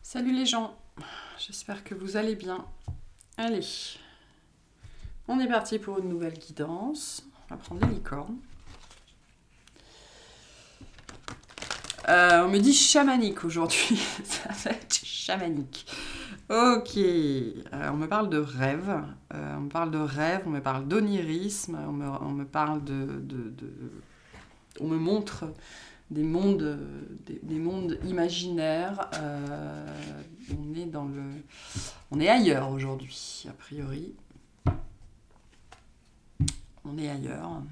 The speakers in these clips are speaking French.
Salut les gens, j'espère que vous allez bien. Allez, on est parti pour une nouvelle guidance. On va prendre les licornes. On me dit chamanique aujourd'hui, ça va être chamanique. Ok, on me parle de rêve, on me parle de rêve, on me parle d'onirisme, on me parle on me montre des mondes, des mondes imaginaires. On est ailleurs aujourd'hui, a priori. On est ailleurs.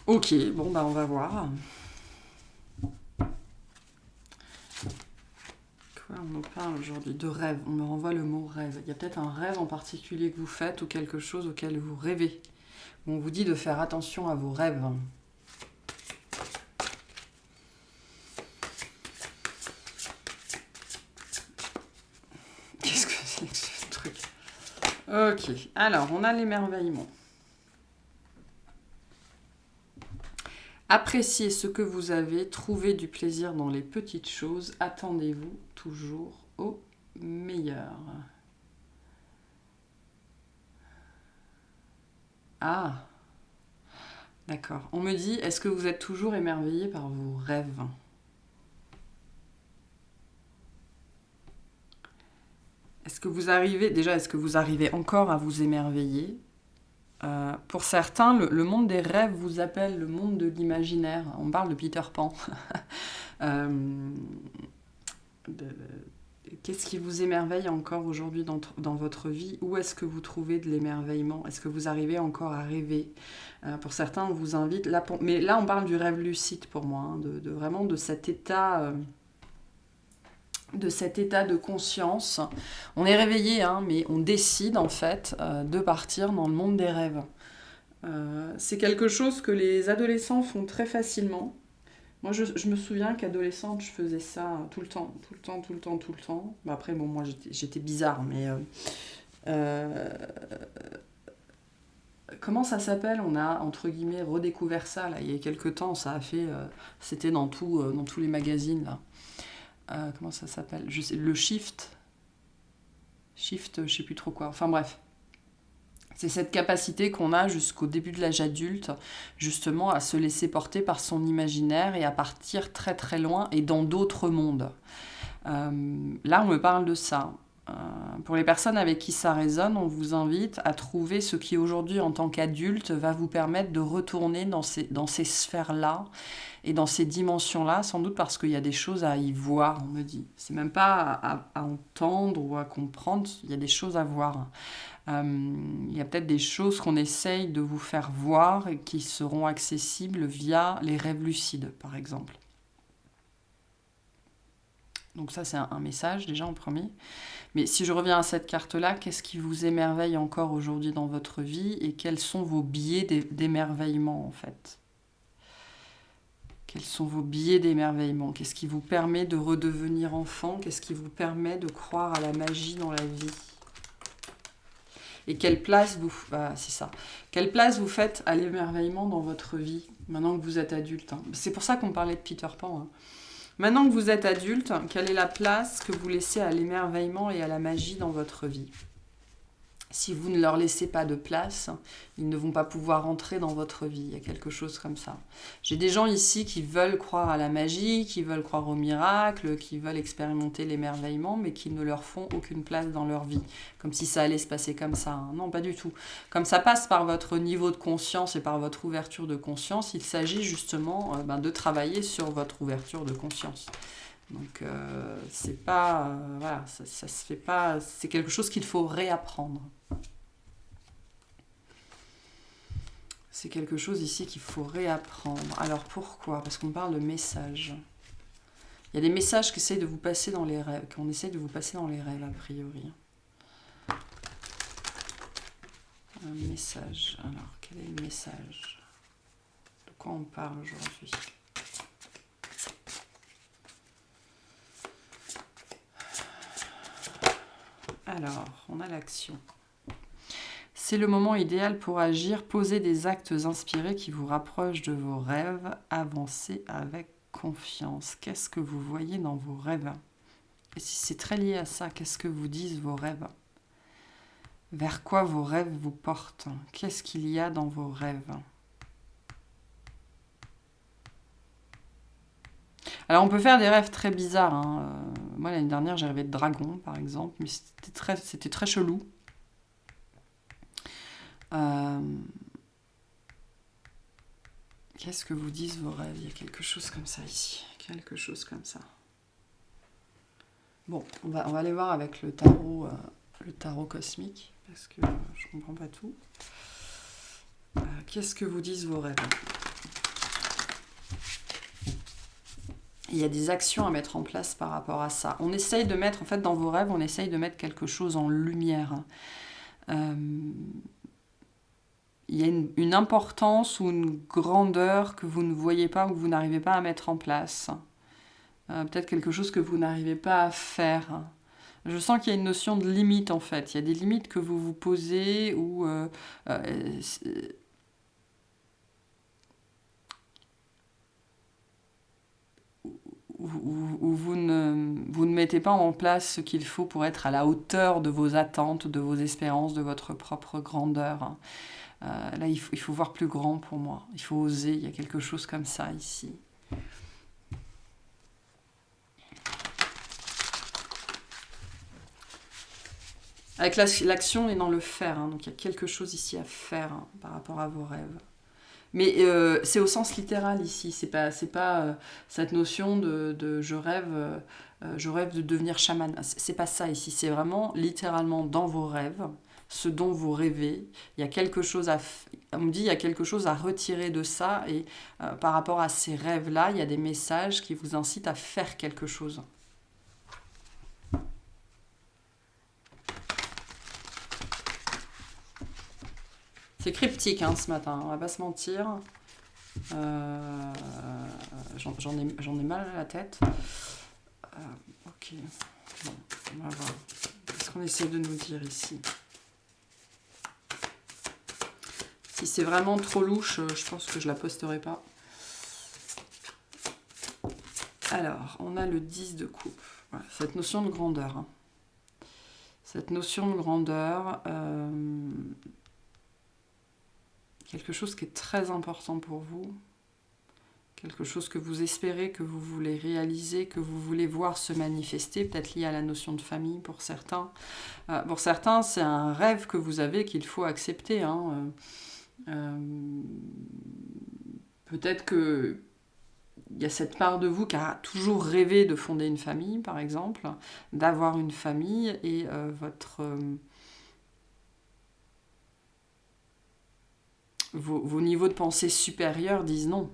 Ok, bon bah on va voir. Quoi on nous parle aujourd'hui de rêve. On me renvoie le mot rêve. Il y a peut-être un rêve en particulier que vous faites ou quelque chose auquel vous rêvez. On vous dit de faire attention à vos rêves. Qu'est-ce que c'est que ce truc? Ok, alors on a l'émerveillement. Appréciez ce que vous avez, trouvez du plaisir dans les petites choses, attendez-vous toujours au meilleur. Ah, d'accord. On me dit, est-ce que vous êtes toujours émerveillé par vos rêves? Est-ce que vous arrivez encore à vous émerveiller? Pour certains, le monde des rêves vous appelle le monde de l'imaginaire. On parle de Peter Pan. Euh, de- Qu'est-ce qui vous émerveille encore aujourd'hui dans votre vie? Où est-ce que vous trouvez de l'émerveillement? Est-ce que vous arrivez encore à rêver? Pour certains, on vous invite... mais là, on parle du rêve lucide pour moi, hein, vraiment de cet état... de cet état de conscience. On est réveillé, hein, mais on décide en fait de partir dans le monde des rêves. C'est quelque chose que les adolescents font très facilement. Moi, je me souviens qu'adolescente, je faisais ça tout le temps, tout le temps, tout le temps, tout le temps. Bah, après, bon, moi, j'étais bizarre, mais... euh, comment ça s'appelle? On a, entre guillemets, redécouvert ça, là, il y a quelques temps. Ça a fait... c'était dans tous les magazines, là. Comment ça s'appelle? Le shift. Shift, je sais plus trop quoi. Enfin, bref. C'est cette capacité qu'on a jusqu'au début de l'âge adulte, justement, à se laisser porter par son imaginaire et à partir très très loin et dans d'autres mondes. Là, on me parle de ça. Pour les personnes avec qui ça résonne, on vous invite à trouver ce qui aujourd'hui, en tant qu'adulte, va vous permettre de retourner dans ces sphères-là et dans ces dimensions-là, sans doute parce qu'il y a des choses à y voir, on me dit. C'est même pas à entendre ou à comprendre, il y a des choses à voir. Il y a peut-être des choses qu'on essaye de vous faire voir et qui seront accessibles via les rêves lucides, par exemple. Donc ça, c'est un message déjà en premier. Mais si je reviens à cette carte-là, qu'est-ce qui vous émerveille encore aujourd'hui dans votre vie et quels sont vos billets d'émerveillement en fait? Quels sont vos billets d'émerveillement? Qu'est-ce qui vous permet de redevenir enfant? Qu'est-ce qui vous permet de croire à la magie dans la vie? Et quelle place c'est ça. Quelle place vous faites à l'émerveillement dans votre vie, maintenant que vous êtes adulte, hein? C'est pour ça qu'on parlait de Peter Pan, hein. Maintenant que vous êtes adulte, quelle est la place que vous laissez à l'émerveillement et à la magie dans votre vie? Si vous ne leur laissez pas de place, ils ne vont pas pouvoir entrer dans votre vie. Il y a quelque chose comme ça. J'ai des gens ici qui veulent croire à la magie, qui veulent croire au miracle, qui veulent expérimenter l'émerveillement, mais qui ne leur font aucune place dans leur vie. Comme si ça allait se passer comme ça, hein. Non, pas du tout. Comme ça passe par votre niveau de conscience et par votre ouverture de conscience, il s'agit justement de travailler sur votre ouverture de conscience. Donc c'est pas... voilà, ça se fait pas... C'est quelque chose qu'il faut réapprendre. C'est quelque chose ici qu'il faut réapprendre. Alors pourquoi? Parce qu'on parle de messages. Il y a des messages qu'on essaie de vous passer dans les rêves, a priori. Un message. Alors, quel est le message? De quoi on parle aujourd'hui? Alors, on a l'action. C'est le moment idéal pour agir, poser des actes inspirés qui vous rapprochent de vos rêves, avancez avec confiance. Qu'est-ce que vous voyez dans vos rêves? Et si c'est très lié à ça, qu'est-ce que vous disent vos rêves? Vers quoi vos rêves vous portent? Qu'est-ce qu'il y a dans vos rêves? Alors on peut faire des rêves très bizarres, hein. Moi l'année dernière j'ai rêvé de dragon par exemple, mais c'était très chelou. Qu'est-ce que vous disent vos rêves? Il y a quelque chose comme ça ici, quelque chose comme ça. Bon, on va aller voir avec le tarot cosmique, parce que je comprends pas tout. Qu'est-ce que vous disent vos rêves? Il y a des actions à mettre en place par rapport à ça. On essaye de mettre, en fait, dans vos rêves, on essaye de mettre quelque chose en lumière. Il y a une importance ou une grandeur que vous ne voyez pas ou que vous n'arrivez pas à mettre en place. Peut-être quelque chose que vous n'arrivez pas à faire. Je sens qu'il y a une notion de limite, en fait. Il y a des limites que vous vous posez ou... où vous ne mettez pas en place ce qu'il faut pour être à la hauteur de vos attentes, de vos espérances, de votre propre grandeur. Là, il faut voir plus grand pour moi. Il faut oser, il y a quelque chose comme ça ici. Avec l'action et dans le faire, hein. Donc il y a quelque chose ici à faire, hein, par rapport à vos rêves. Mais c'est au sens littéral ici, c'est pas cette notion de je rêve de devenir chaman. C'est pas ça ici, c'est vraiment littéralement dans vos rêves, ce dont vous rêvez. Il y a quelque chose on me dit il y a quelque chose à retirer de ça et par rapport à ces rêves-là, il y a des messages qui vous incitent à faire quelque chose. C'est cryptique hein, ce matin, on va pas se mentir. J'en ai mal à la tête. Ok, bon, on va voir. Qu'est-ce qu'on essaie de nous dire ici? Si c'est vraiment trop louche, je pense que je la posterai pas. Alors, on a le 10 de coupe. Voilà, cette notion de grandeur. Hein. Cette notion de grandeur, quelque chose qui est très important pour vous, quelque chose que vous espérez, que vous voulez réaliser, que vous voulez voir se manifester, peut-être lié à la notion de famille pour certains. Pour certains, c'est un rêve que vous avez qu'il faut accepter. Hein. Peut-être que il y a cette part de vous qui a toujours rêvé de fonder une famille, par exemple, d'avoir une famille, et vos niveaux de pensée supérieurs disent non.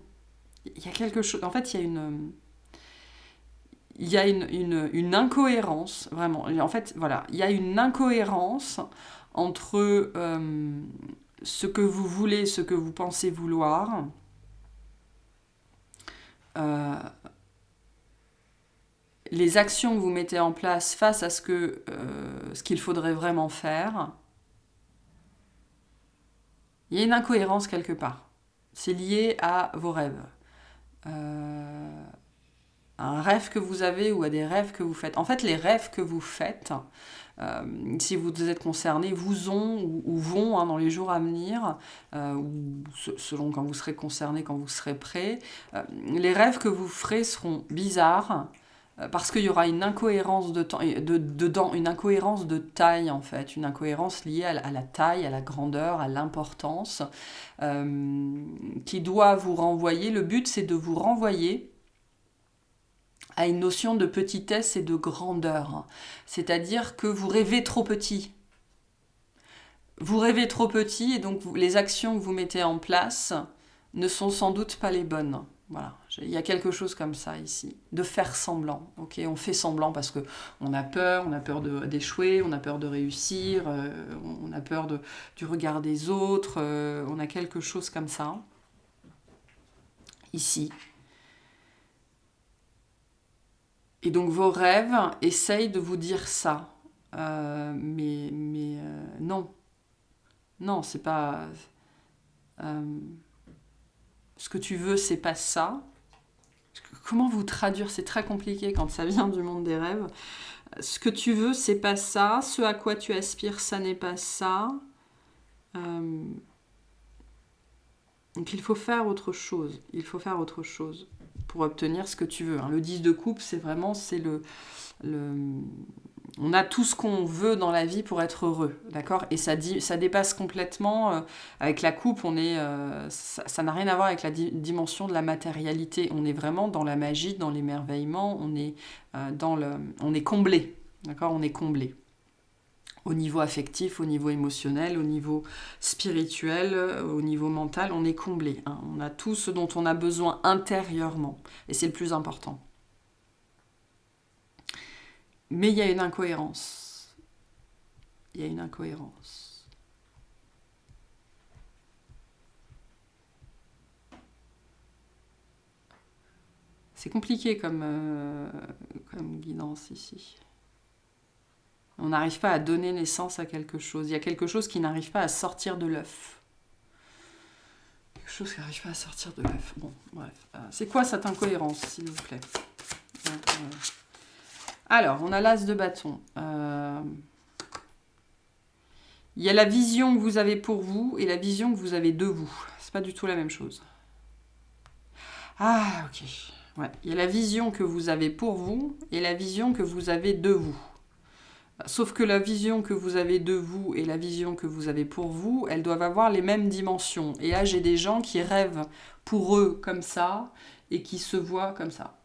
Il y a quelque chose... En fait, il y a une incohérence, vraiment. En fait, voilà, il y a une incohérence entre ce que vous voulez, ce que vous pensez vouloir, les actions que vous mettez en place face à ce qu'il faudrait vraiment faire. Il y a une incohérence quelque part. C'est lié à vos rêves. À un rêve que vous avez ou à des rêves que vous faites. En fait, les rêves que vous faites, si vous êtes concerné, vous ont ou vont hein, dans les jours à venir, ou selon quand vous serez concerné, quand vous serez prêt, les rêves que vous ferez seront bizarres, parce qu'il y aura une incohérence de temps, dedans, une incohérence de taille en fait, une incohérence liée à la taille, à la grandeur, à l'importance, qui doit vous renvoyer. Le but, c'est de vous renvoyer à une notion de petitesse et de grandeur. C'est-à-dire que vous rêvez trop petit. Vous rêvez trop petit et donc les actions que vous mettez en place ne sont sans doute pas les bonnes. Voilà, il y a quelque chose comme ça ici, de faire semblant. Ok, on fait semblant parce que on a peur d'échouer, on a peur de réussir, on a peur du regard des autres, on a quelque chose comme ça ici. Et donc vos rêves essayent de vous dire ça, mais non, non, c'est pas ce que tu veux, c'est pas ça. Comment vous traduire? C'est très compliqué quand ça vient du monde des rêves. Ce que tu veux, c'est pas ça. Ce à quoi tu aspires, ça n'est pas ça. Donc il faut faire autre chose. Il faut faire autre chose pour obtenir ce que tu veux. Le 10 de coupe, c'est vraiment on a tout ce qu'on veut dans la vie pour être heureux, d'accord? Et ça dépasse complètement. Avec la coupe, ça n'a rien à voir avec la dimension de la matérialité. On est vraiment dans la magie, dans l'émerveillement. On est comblé, d'accord? On est comblé. Au niveau affectif, au niveau émotionnel, au niveau spirituel, au niveau mental, on est comblé. On a tout ce dont on a besoin intérieurement. Et c'est le plus important. Mais il y a une incohérence. Il y a une incohérence. C'est compliqué comme guidance ici. On n'arrive pas à donner naissance à quelque chose. Il y a quelque chose qui n'arrive pas à sortir de l'œuf. Quelque chose qui n'arrive pas à sortir de l'œuf. Bon, bref. C'est quoi cette incohérence, s'il vous plaît? Alors, on a l'as de bâton. Il y a la vision que vous avez pour vous et la vision que vous avez de vous. C'est pas du tout la même chose. Ah, ok. Ouais. Il y a la vision que vous avez pour vous et la vision que vous avez de vous. Sauf que la vision que vous avez de vous et la vision que vous avez pour vous, elles doivent avoir les mêmes dimensions. Et là, j'ai des gens qui rêvent pour eux comme ça et qui se voient comme ça.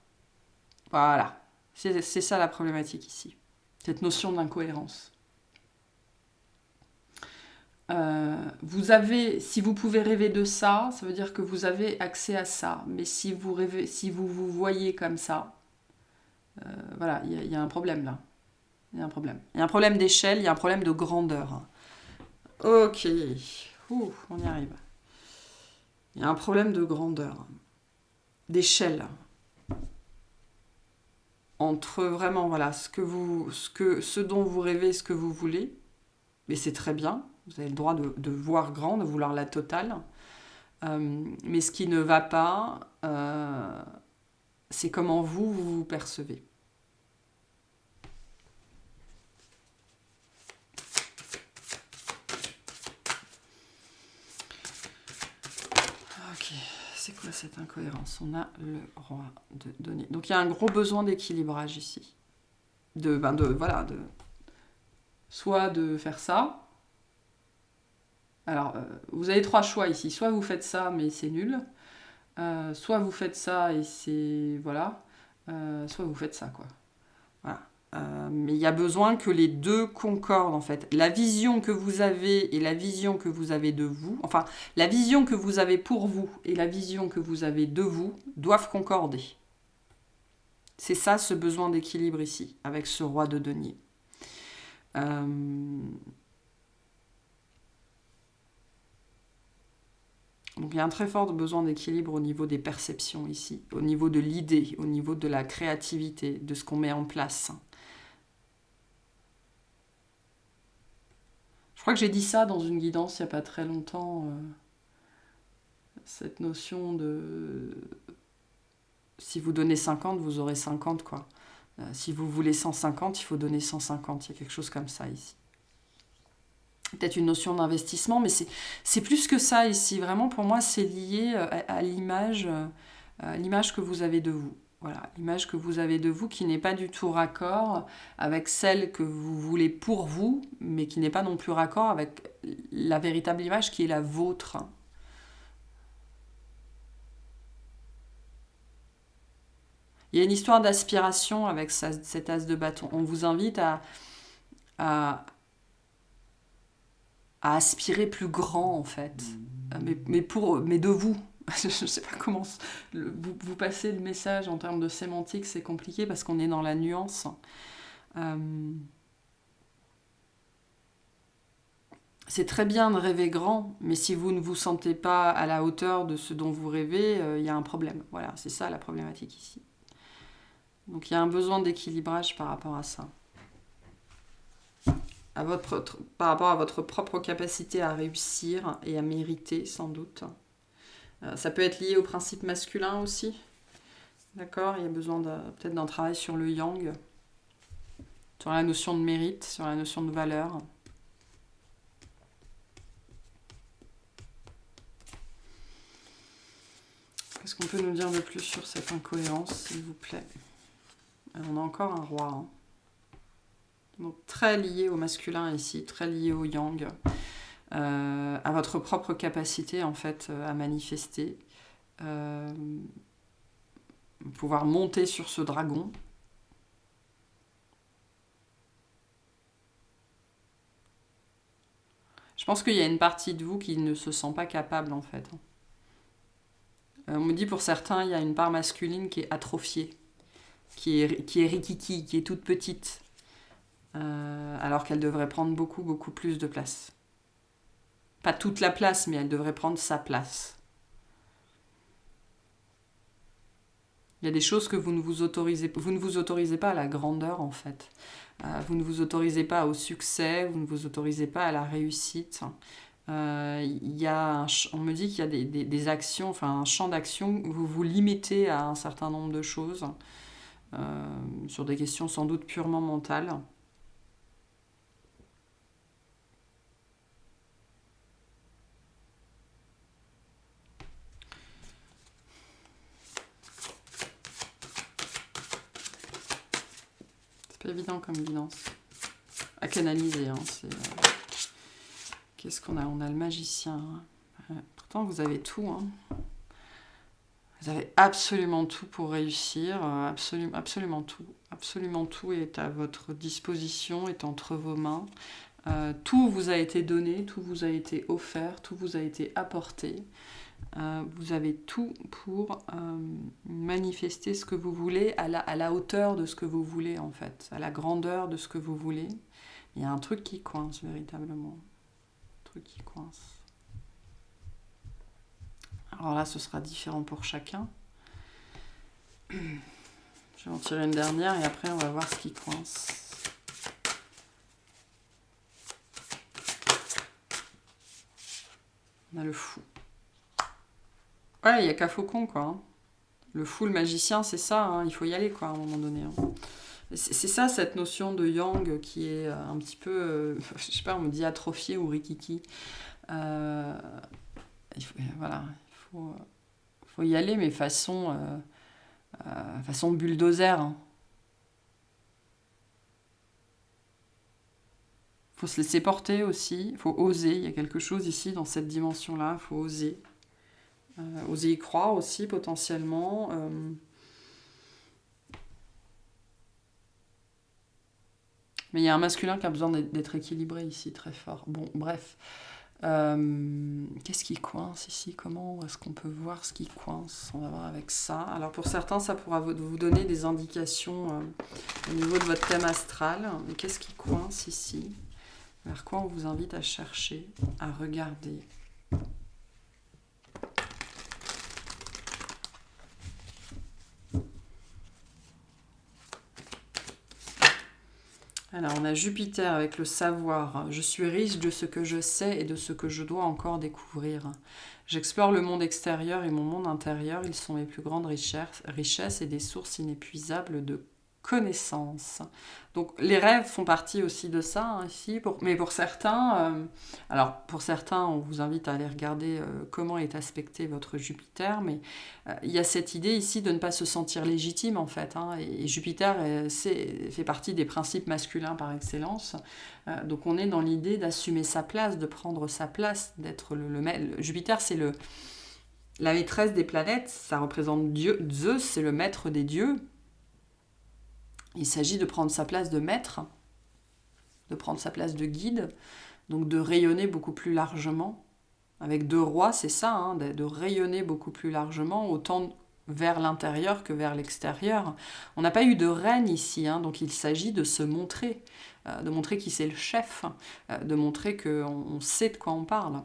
Voilà. C'est ça la problématique ici. Cette notion d'incohérence. Si vous pouvez rêver de ça, ça veut dire que vous avez accès à ça. Mais si vous vous voyez comme ça, voilà, il y a un problème là. Il y a un problème. Il y a un problème d'échelle, il y a un problème de grandeur. Ok. On y arrive. Il y a un problème de grandeur. D'échelle. Entre vraiment, voilà, ce dont vous rêvez, ce que vous voulez. Mais c'est très bien. Vous avez le droit de voir grand, de vouloir la totale. Mais ce qui ne va pas, c'est comment vous vous percevez. Ok, c'est quoi cette incohérence? On a le roi de denier. Donc il y a un gros besoin d'équilibrage ici. Soit de faire ça. Alors, vous avez 3 choix ici. Soit vous faites ça, mais c'est nul. Soit vous faites ça et c'est... Voilà. Soit vous faites ça, quoi. Voilà. Mais il y a besoin que les deux concordent, en fait. La vision que vous avez et la vision que vous avez de vous... Enfin, la vision que vous avez pour vous et la vision que vous avez de vous doivent concorder. C'est ça, ce besoin d'équilibre ici, avec ce roi de denier. Donc il y a un très fort besoin d'équilibre au niveau des perceptions ici, au niveau de l'idée, au niveau de la créativité, de ce qu'on met en place. Je crois que j'ai dit ça dans une guidance il n'y a pas très longtemps, cette notion de... Si vous donnez 50, vous aurez 50, quoi. Si vous voulez 150, il faut donner 150. Il y a quelque chose comme ça ici. Peut-être une notion d'investissement, mais c'est plus que ça ici. Vraiment, pour moi, c'est lié à l'image que vous avez de vous. Voilà, l'image que vous avez de vous qui n'est pas du tout raccord avec celle que vous voulez pour vous, mais qui n'est pas non plus raccord avec la véritable image qui est la vôtre. Il y a une histoire d'aspiration avec cet as de bâton. On vous invite à aspirer plus grand, en fait. Mais de vous. Je ne sais pas comment vous passez le message en termes de sémantique, c'est compliqué parce qu'on est dans la nuance. C'est très bien de rêver grand, mais si vous ne vous sentez pas à la hauteur de ce dont vous rêvez, il y a un problème. Voilà, c'est ça la problématique ici. Donc il y a un besoin d'équilibrage par rapport à ça. Par rapport à votre propre capacité à réussir et à mériter, sans doute. Ça peut être lié au principe masculin aussi. D'accord? Il y a besoin peut-être d'un travail sur le yang, sur la notion de mérite, sur la notion de valeur. Qu'est-ce qu'on peut nous dire de plus sur cette incohérence, s'il vous plaît? On a encore un roi. Hein. Donc très lié au masculin ici, très lié au yang, à votre propre capacité en fait à manifester, pouvoir monter sur ce dragon. Je pense qu'il y a une partie de vous qui ne se sent pas capable en fait. On me dit pour certains, il y a une part masculine qui est atrophiée, qui est rikiki, qui est toute petite, alors qu'elle devrait prendre beaucoup, beaucoup plus de place. Pas toute la place, mais elle devrait prendre sa place. Il y a des choses que vous ne vous autorisez pas à la grandeur en fait. Vous ne vous autorisez pas au succès, vous ne vous autorisez pas à la réussite. On me dit qu'il y a des actions, enfin un champ d'action où vous vous limitez à un certain nombre de choses, sur des questions sans doute purement mentales. C'est pas évident comme guidance à canaliser. Hein, qu'est-ce qu'on a? On a le magicien. Pourtant, vous avez tout. Hein. Vous avez absolument tout pour réussir. Absolument tout. Absolument tout est à votre disposition, est entre vos mains. Tout vous a été donné, tout vous a été offert, tout vous a été apporté. Vous avez tout pour manifester ce que vous voulez à la hauteur de ce que vous voulez en fait, à la grandeur de ce que vous voulez. Il y a un truc qui coince véritablement. Un truc qui coince. Alors là, ce sera différent pour chacun. Je vais en tirer une dernière et après on va voir ce qui coince. On a le fou. Ouais, il n'y a qu'à Faucon, quoi. Hein. Le fou, le magicien, c'est ça, hein, il faut y aller, quoi, à un moment donné. Hein. C'est ça, cette notion de yang qui est un petit peu, je sais pas, on me dit atrophiée ou rikiki. Voilà, il faut y aller, mais façon bulldozer. Hein. Il faut se laisser porter aussi, il faut oser, il y a quelque chose ici dans cette dimension-là, il faut oser. Oser y croire aussi potentiellement. Mais il y a un masculin qui a besoin d'être équilibré ici, très fort. Bon, bref. Qu'est-ce qui coince ici? Comment est-ce qu'on peut voir ce qui coince? On va voir avec ça. Alors pour certains, ça pourra vous donner des indications au niveau de votre thème astral. Mais qu'est-ce qui coince ici? Vers quoi on vous invite à chercher, à regarder? Alors, on a Jupiter avec le savoir. Je suis riche de ce que je sais et de ce que je dois encore découvrir. J'explore le monde extérieur et mon monde intérieur. Ils sont mes plus grandes richesses et des sources inépuisables de connaissances. Donc, les rêves font partie aussi de ça, hein, ici. Mais pour certains, pour certains, on vous invite à aller regarder comment est aspecté votre Jupiter, mais il y a cette idée ici de ne pas se sentir légitime en fait. Hein, et Jupiter fait partie des principes masculins par excellence. Donc on est dans l'idée d'assumer sa place, de prendre sa place, d'être le maître. Jupiter, c'est la maîtresse des planètes, ça représente Dieu. Zeus, c'est le maître des dieux. Il s'agit de prendre sa place de maître, de prendre sa place de guide, donc de rayonner beaucoup plus largement. Avec deux rois, c'est ça, hein, de rayonner beaucoup plus largement, autant vers l'intérieur que vers l'extérieur. On n'a pas eu de reine ici, hein, donc il s'agit de se montrer, de montrer qui c'est le chef, de montrer qu'on sait de quoi on parle.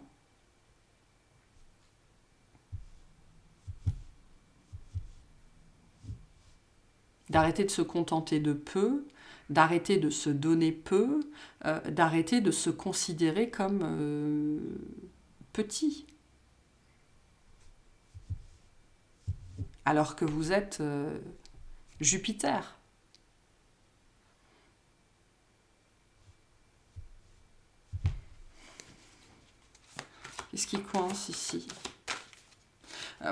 D'arrêter de se contenter de peu, d'arrêter de se donner peu, d'arrêter de se considérer comme petit. alors que vous êtes Jupiter. Qu'est-ce qui coince ici?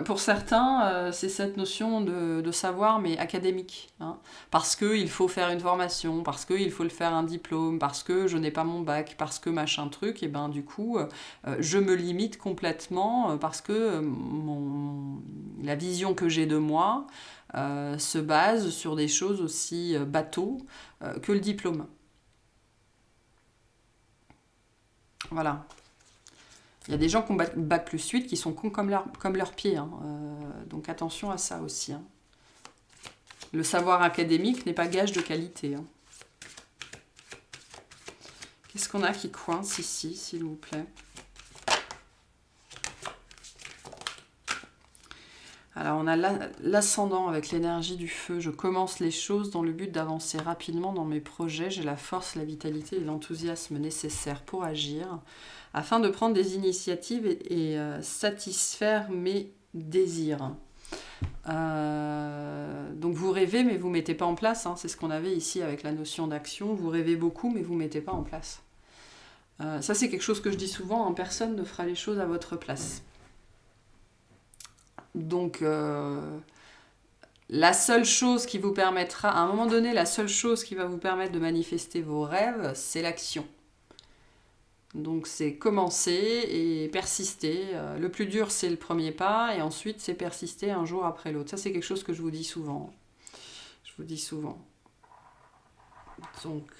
Pour certains, c'est cette notion de savoir, mais académique. Hein. Parce qu'il faut faire une formation, parce qu'il faut le faire un diplôme, parce que je n'ai pas mon bac, parce que machin truc, et ben du coup, je me limite complètement parce que la vision que j'ai de moi se base sur des choses aussi bateaux que le diplôme. Voilà. Il y a des gens qui ont bac plus 8 qui sont cons comme leurs pieds. Hein. Donc attention à ça aussi. Hein. Le savoir académique n'est pas gage de qualité. Hein. Qu'est-ce qu'on a qui coince ici, s'il vous plaît? Alors on a l'ascendant avec l'énergie du feu. Je commence les choses dans le but d'avancer rapidement dans mes projets. J'ai la force, la vitalité et l'enthousiasme nécessaires pour agir, afin de prendre des initiatives et satisfaire mes désirs. Donc vous rêvez mais vous ne mettez pas en place, hein. C'est ce qu'on avait ici avec la notion d'action. Vous rêvez beaucoup mais vous ne mettez pas en place. Ça c'est quelque chose que je dis souvent, hein. Personne ne fera les choses à votre place. Donc la seule chose qui vous permettra, à un moment donné, la seule chose qui va vous permettre de manifester vos rêves, c'est l'action. Donc c'est commencer et persister. Le plus dur, c'est le premier pas, et ensuite c'est persister un jour après l'autre. Ça, c'est quelque chose que je vous dis souvent. Je vous dis souvent. Donc,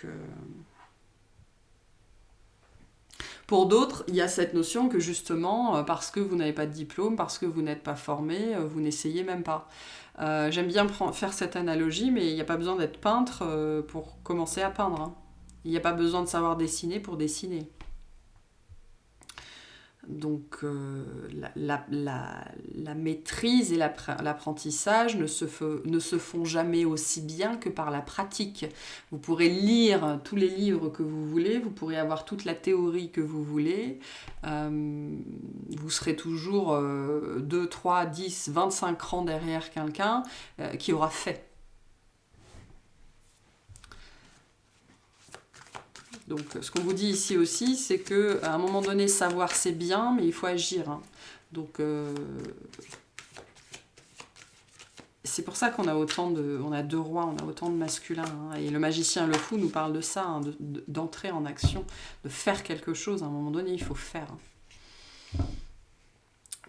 pour d'autres, il y a cette notion que justement, parce que vous n'avez pas de diplôme, parce que vous n'êtes pas formé, vous n'essayez même pas. J'aime bien faire cette analogie, mais il n'y a pas besoin d'être peintre pour commencer à peindre. Hein. Il n'y a pas besoin de savoir dessiner pour dessiner. Donc la maîtrise et l'apprentissage ne se font jamais aussi bien que par la pratique. Vous pourrez lire tous les livres que vous voulez, vous pourrez avoir toute la théorie que vous voulez, vous serez toujours 2, 3, 10, 25 rangs derrière quelqu'un qui aura fait. Donc ce qu'on vous dit ici aussi, c'est qu'à un moment donné, savoir c'est bien, mais il faut agir. Hein. Donc c'est pour ça qu'on a on a 2 rois, on a autant de masculins. Hein. Et le magicien, le fou, nous parle de ça, hein, d'entrer en action, de faire quelque chose. À un moment donné, il faut faire. Hein.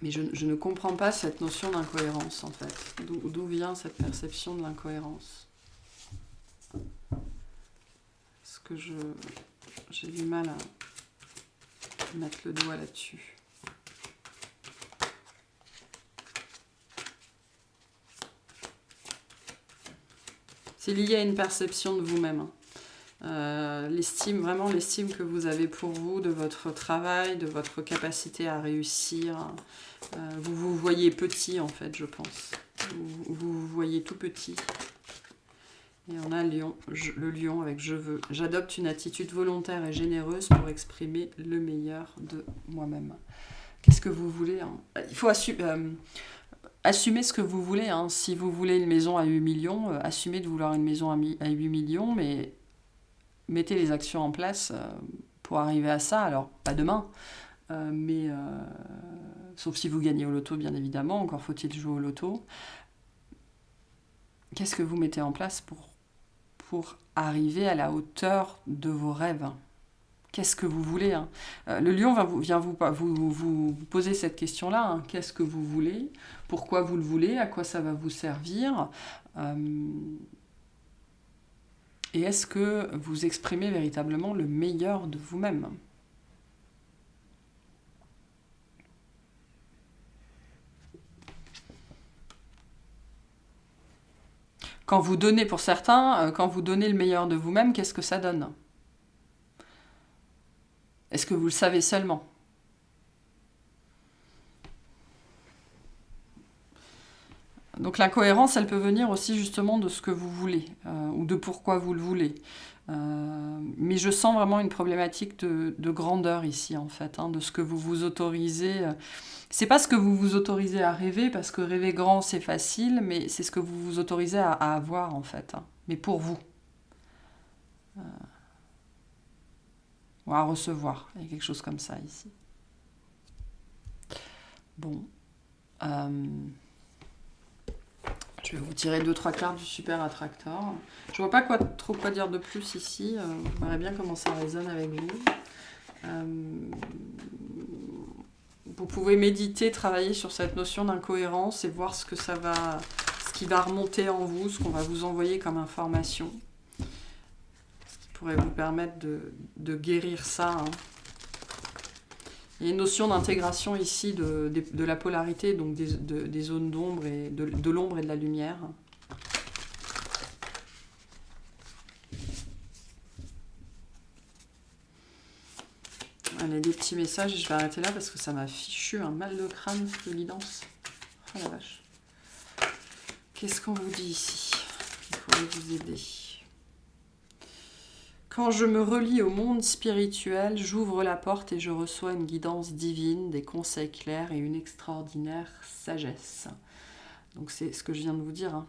Mais je ne comprends pas cette notion d'incohérence, en fait. D'où vient cette perception de l'incohérence? Est-ce que j'ai du mal à mettre le doigt là-dessus? C'est lié à une perception de vous-même. Vraiment l'estime que vous avez pour vous, de votre travail, de votre capacité à réussir. Vous vous voyez petit, en fait, je pense. Vous vous voyez tout petit. Et on a le lion avec « je veux ». J'adopte une attitude volontaire et généreuse pour exprimer le meilleur de moi-même. Qu'est-ce que vous voulez, hein? Il faut assumer ce que vous voulez. Hein. Si vous voulez une maison à 8 millions, assumez de vouloir une maison à 8 millions, mais mettez les actions en place pour arriver à ça. Alors, pas demain, mais sauf si vous gagnez au loto, bien évidemment. Encore faut-il jouer au loto. Qu'est-ce que vous mettez en place pour arriver à la hauteur de vos rêves? Qu'est-ce que vous voulez, hein? Le lion vient vous poser cette question-là. Hein. Qu'est-ce que vous voulez? Pourquoi vous le voulez? À quoi ça va vous servir? Et est-ce que vous exprimez véritablement le meilleur de vous-même? Quand vous donnez, pour certains, quand vous donnez le meilleur de vous-même, qu'est-ce que ça donne? Est-ce que vous le savez seulement? Donc l'incohérence, elle peut venir aussi justement de ce que vous voulez, ou de pourquoi vous le voulez. Mais je sens vraiment une problématique de grandeur ici, en fait, hein, de ce que vous vous autorisez. C'est pas ce que vous vous autorisez à rêver, parce que rêver grand, c'est facile, mais c'est ce que vous vous autorisez à avoir, en fait, hein, mais pour vous. Ou à recevoir. Il y a quelque chose comme ça ici. Bon. Je vais vous tirer 2-3 cartes du super attracteur. Je vois pas trop quoi dire de plus ici. Vous verrez bien comment ça résonne avec vous. Vous pouvez méditer, travailler sur cette notion d'incohérence et voir ce qui va remonter en vous, ce qu'on va vous envoyer comme information. Ce qui pourrait vous permettre de guérir ça. Hein. Il y a une notion d'intégration ici de la polarité, donc des zones d'ombre et de l'ombre et de la lumière. Allez, des petits messages, et je vais arrêter là parce que ça m'a fichu un mal de crâne, de guidance. Oh la vache. Qu'est-ce qu'on vous dit ici? Il pourrait vous aider. Quand je me relie au monde spirituel, j'ouvre la porte et je reçois une guidance divine, des conseils clairs et une extraordinaire sagesse. Donc c'est ce que je viens de vous dire. Hein.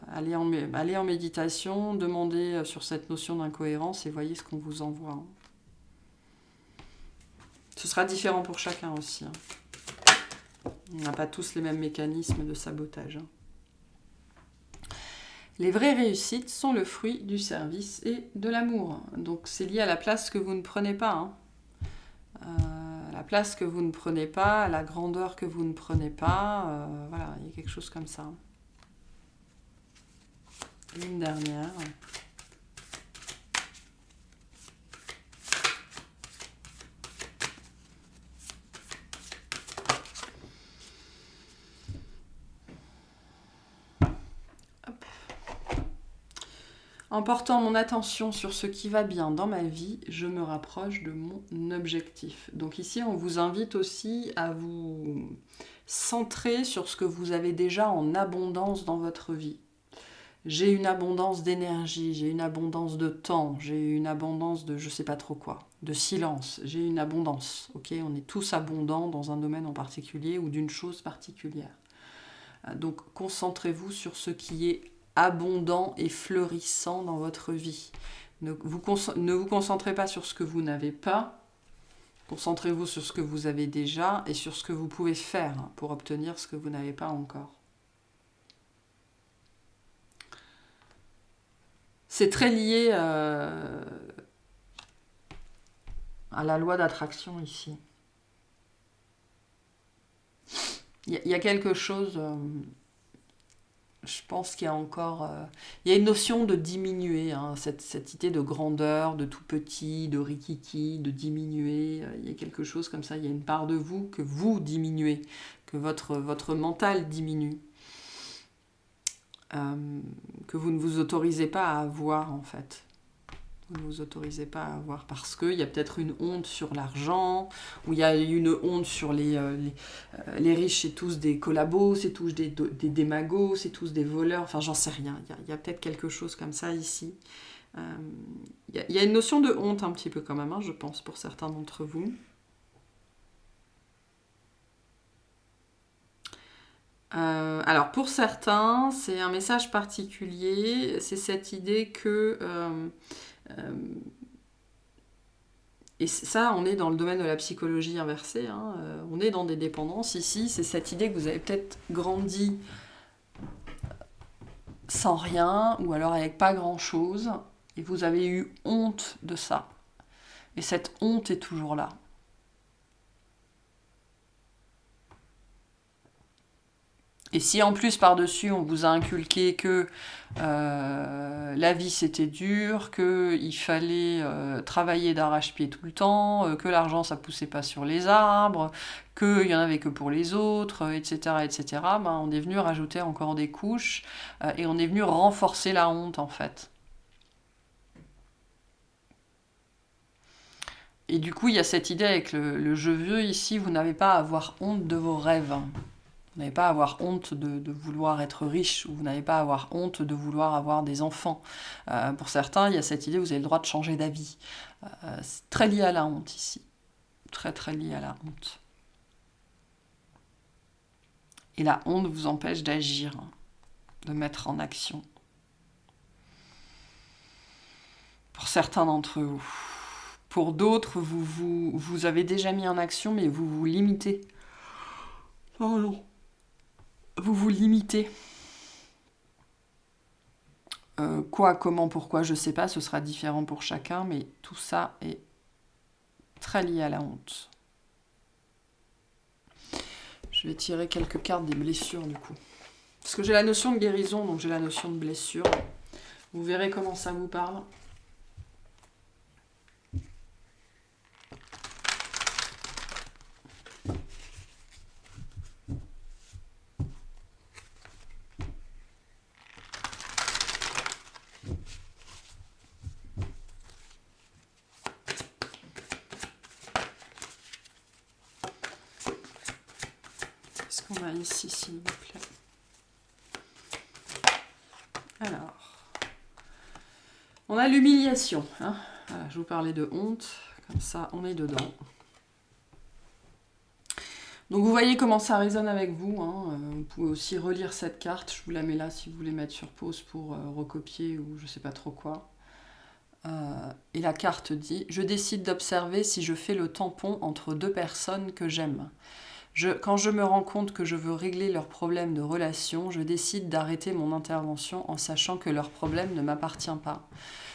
Allez en méditation, demandez sur cette notion d'incohérence et voyez ce qu'on vous envoie. Hein. Ce sera différent pour chacun aussi. Hein. On n'a pas tous les mêmes mécanismes de sabotage. Hein. Les vraies réussites sont le fruit du service et de l'amour. Donc c'est lié à la place que vous ne prenez pas. Hein. La place que vous ne prenez pas, la grandeur que vous ne prenez pas. Voilà, il y a quelque chose comme ça. Une dernière. En portant mon attention sur ce qui va bien dans ma vie, je me rapproche de mon objectif. Donc ici, on vous invite aussi à vous centrer sur ce que vous avez déjà en abondance dans votre vie. J'ai une abondance d'énergie, j'ai une abondance de temps, j'ai une abondance de je sais pas trop quoi, de silence, j'ai une abondance. Ok, on est tous abondants dans un domaine en particulier ou d'une chose particulière. Donc concentrez-vous sur ce qui est abondant et fleurissant dans votre vie. Ne vous concentrez pas sur ce que vous n'avez pas, concentrez-vous sur ce que vous avez déjà et sur ce que vous pouvez faire pour obtenir ce que vous n'avez pas encore. C'est très lié à la loi d'attraction ici. Il y a quelque chose... je pense qu'il y a encore... il y a une notion de diminuer, hein, cette idée de grandeur, de tout petit, de rikiki, de diminuer. Il y a quelque chose comme ça, il y a une part de vous que vous diminuez, que votre mental diminue, que vous ne vous autorisez pas à avoir en fait. Vous ne vous autorisez pas à avoir parce qu'il y a peut-être une honte sur l'argent, ou il y a une honte sur les riches, c'est tous des collabos, c'est tous des démagos, c'est tous des voleurs, enfin j'en sais rien, il y a peut-être quelque chose comme ça ici. Il y a une notion de honte un petit peu quand même, hein, je pense, pour certains d'entre vous. Alors pour certains, c'est un message particulier, c'est cette idée que... et ça, on est dans le domaine de la psychologie inversée, hein, on est dans des dépendances ici, c'est cette idée que vous avez peut-être grandi sans rien, ou alors avec pas grand-chose, et vous avez eu honte de ça. Et cette honte est toujours là. Et si en plus par-dessus on vous a inculqué que la vie c'était dur, qu'il fallait travailler d'arrache-pied tout le temps, que l'argent ça poussait pas sur les arbres, qu'il y en avait que pour les autres, etc., etc., ben, on est venu rajouter encore des couches et on est venu renforcer la honte en fait. Et du coup il y a cette idée avec le je veux ici, vous n'avez pas à avoir honte de vos rêves. Vous n'avez pas à avoir honte de vouloir être riche, ou vous n'avez pas à avoir honte de vouloir avoir des enfants. Pour certains, il y a cette idée, vous avez le droit de changer d'avis. C'est très lié à la honte ici. Très très lié à la honte. Et la honte vous empêche d'agir, de mettre en action. Pour certains d'entre vous. Pour d'autres, vous avez déjà mis en action, mais vous vous limitez. Oh non. Vous vous limitez. Quoi, comment, pourquoi, je ne sais pas, ce sera différent pour chacun, mais tout ça est très lié à la honte. Je vais tirer quelques cartes des blessures du coup. Parce que j'ai la notion de guérison, donc j'ai la notion de blessure. Vous verrez comment ça vous parle. Qu'est-ce qu'on a ici, s'il vous plaît? Alors, on a l'humiliation. Hein, voilà, je vous parlais de honte, comme ça on est dedans. Donc vous voyez comment ça résonne avec vous. Hein. Vous pouvez aussi relire cette carte. Je vous la mets là si vous voulez mettre sur pause pour recopier ou je sais pas trop quoi. Et la carte dit « Je décide d'observer si je fais le tampon entre deux personnes que j'aime. Quand je me rends compte que je veux régler leurs problèmes de relation, je décide d'arrêter mon intervention en sachant que leur problème ne m'appartient pas.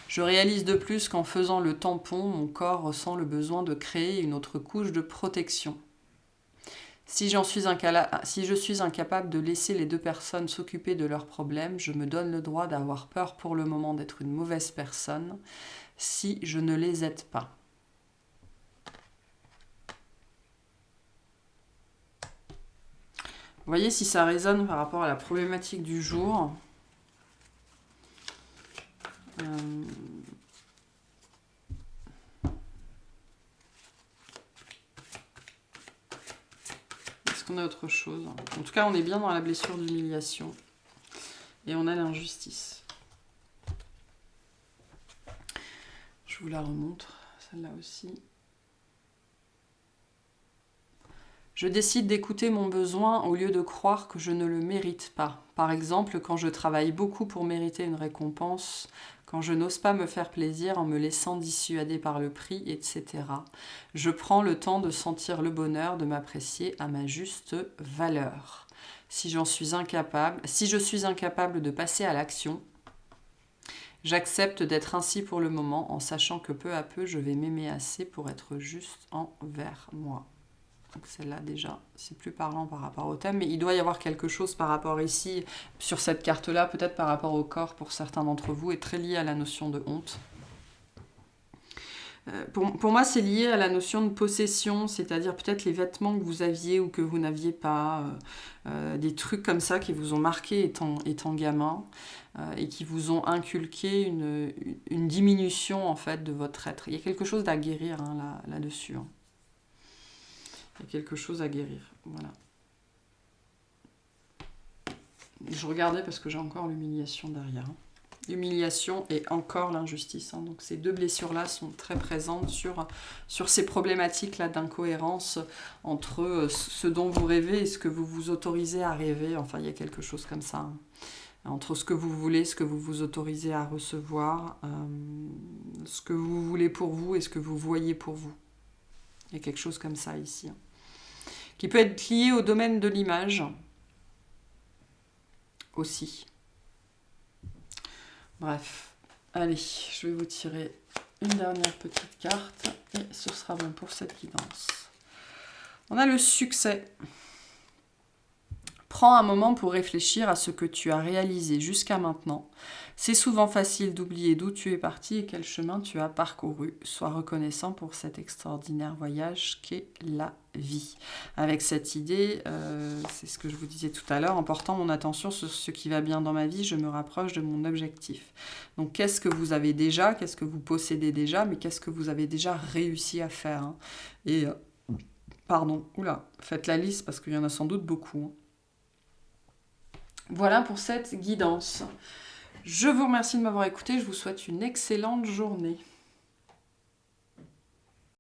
Je réalise de plus qu'en faisant le tampon, mon corps ressent le besoin de créer une autre couche de protection. Si je suis incapable de laisser les deux personnes s'occuper de leurs problèmes, je me donne le droit d'avoir peur pour le moment d'être une mauvaise personne si je ne les aide pas. » Vous voyez si ça résonne par rapport à la problématique du jour. Est-ce qu'on a autre chose? En tout cas, on est bien dans la blessure d'humiliation. Et on a l'injustice. Je vous la remontre, celle-là aussi. Je décide d'écouter mon besoin au lieu de croire que je ne le mérite pas. Par exemple, quand je travaille beaucoup pour mériter une récompense, quand je n'ose pas me faire plaisir en me laissant dissuader par le prix, etc. Je prends le temps de sentir le bonheur de m'apprécier à ma juste valeur. Si je suis incapable de passer à l'action, j'accepte d'être ainsi pour le moment en sachant que peu à peu je vais m'aimer assez pour être juste envers moi. Donc celle-là déjà, c'est plus parlant par rapport au thème, mais il doit y avoir quelque chose par rapport ici, sur cette carte-là, peut-être par rapport au corps pour certains d'entre vous, est très lié à la notion de honte. Pour moi, c'est lié à la notion de possession, c'est-à-dire peut-être les vêtements que vous aviez ou que vous n'aviez pas, des trucs comme ça qui vous ont marqué étant gamin et qui vous ont inculqué une diminution en fait de votre être. Il y a quelque chose à guérir là-dessus. Hein. Il y a quelque chose à guérir, voilà. Je regardais parce que j'ai encore l'humiliation derrière. L'humiliation et encore l'injustice. Hein. Donc ces deux blessures-là sont très présentes sur ces problématiques-là d'incohérence entre ce dont vous rêvez et ce que vous vous autorisez à rêver. Enfin, il y a quelque chose comme ça. Hein. Entre ce que vous voulez, ce que vous vous autorisez à recevoir, ce que vous voulez pour vous et ce que vous voyez pour vous. Il y a quelque chose comme ça ici. Hein. Qui peut être lié au domaine de l'image aussi. Bref, allez, je vais vous tirer une dernière petite carte et ce sera bon pour cette guidance. On a le succès. Prends un moment pour réfléchir à ce que tu as réalisé jusqu'à maintenant. C'est souvent facile d'oublier d'où tu es parti et quel chemin tu as parcouru. Sois reconnaissant pour cet extraordinaire voyage qu'est la vie. Avec cette idée, c'est ce que je vous disais tout à l'heure, en portant mon attention sur ce qui va bien dans ma vie, je me rapproche de mon objectif. Donc qu'est-ce que vous avez déjà, qu'est-ce que vous possédez déjà, mais qu'est-ce que vous avez déjà réussi à faire, hein. Et, faites la liste parce qu'il y en a sans doute beaucoup, hein. Voilà pour cette guidance. Je vous remercie de m'avoir écouté, je vous souhaite une excellente journée.